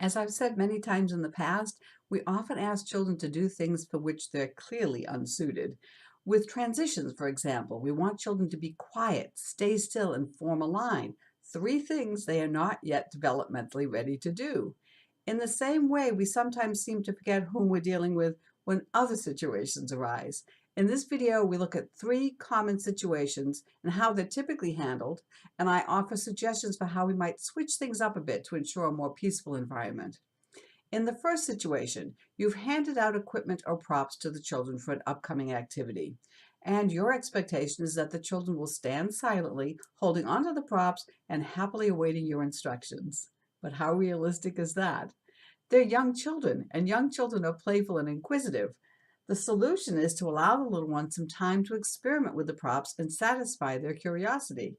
As I've said many times in the past, we often ask children to do things for which they're clearly unsuited. With transitions, for example, we want children to be quiet, stay still, and form a line. Three things they are not yet developmentally ready to do. In the same way, we sometimes seem to forget whom we're dealing with when other situations arise. In this video, we look at three common situations and how they're typically handled, and I offer suggestions for how we might switch things up a bit to ensure a more peaceful environment. In the first situation, you've handed out equipment or props to the children for an upcoming activity, and your expectation is that the children will stand silently, holding onto the props and happily awaiting your instructions. But how realistic is that? They're young children, and young children are playful and inquisitive. The solution is to allow the little ones some time to experiment with the props and satisfy their curiosity.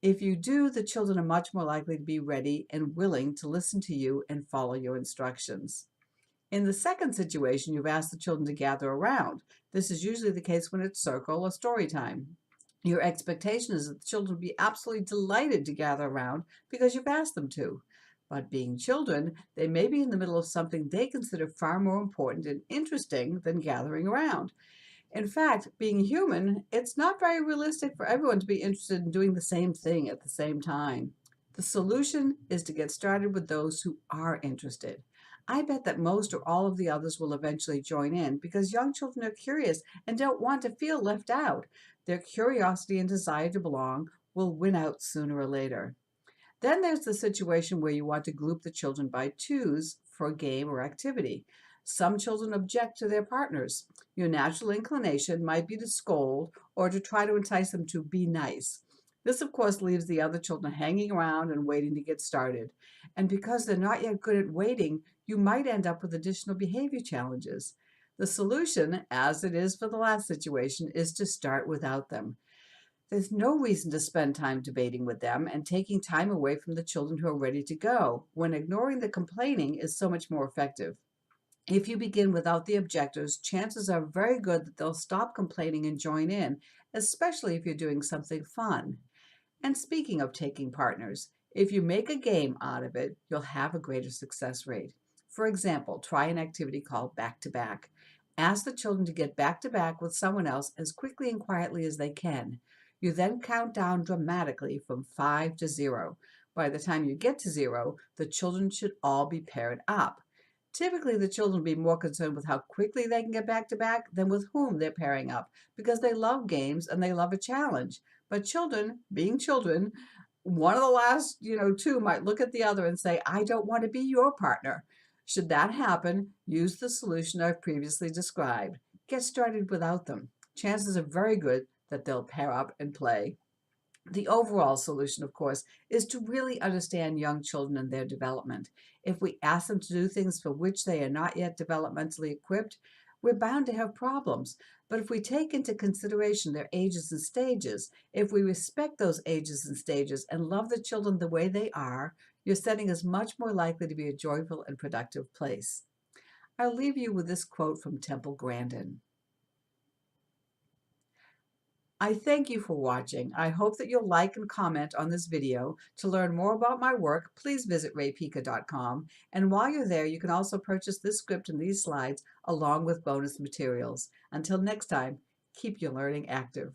If you do, the children are much more likely to be ready and willing to listen to you and follow your instructions. In the second situation, you've asked the children to gather around. This is usually the case when it's circle or story time. Your expectation is that the children will be absolutely delighted to gather around because you've asked them to. But being children, they may be in the middle of something they consider far more important and interesting than gathering around. In fact, being human, it's not very realistic for everyone to be interested in doing the same thing at the same time. The solution is to get started with those who are interested. I bet that most or all of the others will eventually join in because young children are curious and don't want to feel left out. Their curiosity and desire to belong will win out sooner or later. Then there's the situation where you want to group the children by twos for a game or activity. Some children object to their partners. Your natural inclination might be to scold or to try to entice them to be nice. This, of course, leaves the other children hanging around and waiting to get started. And because they're not yet good at waiting, you might end up with additional behavior challenges. The solution, as it is for the last situation, is to start without them. There's no reason to spend time debating with them and taking time away from the children who are ready to go, when ignoring the complaining is so much more effective. If you begin without the objectors, chances are very good that they'll stop complaining and join in, especially if you're doing something fun. And speaking of taking partners, if you make a game out of it, you'll have a greater success rate. For example, try an activity called back to back. Ask the children to get back to back with someone else as quickly and quietly as they can. You then count down dramatically from 5 to 0. By the time you get to 0, the children should all be paired up. Typically, the children will be more concerned with how quickly they can get back to back than with whom they're pairing up, because they love games and they love a challenge. But children, being children, one of the last, two might look at the other and say, I don't want to be your partner. Should that happen, use the solution I've previously described. Get started without them. Chances are very good that they'll pair up and play. The overall solution, of course, is to really understand young children and their development. If we ask them to do things for which they are not yet developmentally equipped, we're bound to have problems. But if we take into consideration their ages and stages, if we respect those ages and stages and love the children the way they are, your setting is much more likely to be a joyful and productive place. I'll leave you with this quote from Temple Grandin. I thank you for watching. I hope that you'll like and comment on this video. To learn more about my work, please visit raypica.com. And while you're there, you can also purchase this script and these slides along with bonus materials. Until next time, keep your learning active.